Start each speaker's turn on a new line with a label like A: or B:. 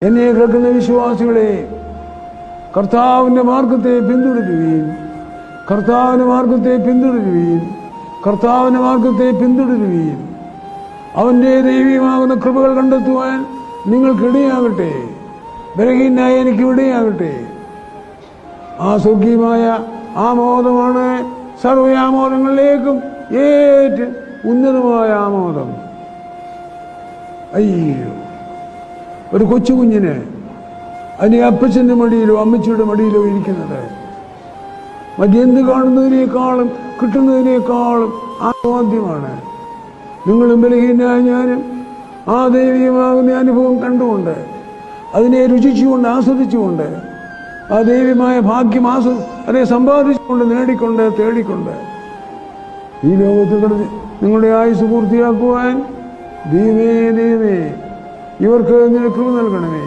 A: എന്നെ കേൾക്കുന്ന വിശ്വാസികളെ, കർത്താവിന്റെ മാർഗത്തെ പിന്തുടരുവീൻ, കർത്താവിന്റെ മാർഗത്തെ പിന്തുടരുവീൻ, കർത്താവിന്റെ മാർഗത്തെ പിന്തുടരുവീൻ. അവന്റെ ദൈവീയമാകുന്ന കൃപകൾ കണ്ടെത്തുവാൻ നിങ്ങൾക്കിടയാകട്ടെ. ബലഹീനായ എനിക്ക് ഇടയാകട്ടെ. ആ സ്വർഗീയമായ ആമോദമാണ് സർവ്വയാമോദങ്ങളിലേക്കും ഏറ്റവും ഉന്നതമായ ആമോദം. അയ്യോ, ഒരു കൊച്ചു കുഞ്ഞിന് അതിന് അപ്പച്ചന്റെ മടിയിലോ അമ്മച്ചിയുടെ മടിയിലോ ഇരിക്കുന്നത് മറ്റെന്ത് കാണുന്നതിനേക്കാളും കിട്ടുന്നതിനേക്കാളും ആസ്വാദ്യമാണ്. നിങ്ങളും ബലഹീനായ ഞാനും ആ ദൈവീയമാകുന്ന അനുഭവം കണ്ടുകൊണ്ട് അതിനെ രുചിച്ചുകൊണ്ട് ആസ്വദിച്ചുകൊണ്ട് ആ ദൈവമായ ഭാഗ്യം അതിനെ സമ്പാദിച്ചുകൊണ്ട് നേടിക്കൊണ്ട് തേടിക്കൊണ്ട് ഈ ലോകത്തിൽ കിടന്ന് നിങ്ങളുടെ ആയുസ് പൂർത്തിയാക്കുവാൻ ദൈവമേ ഇവർക്ക് കൃപ നൽകണമേ.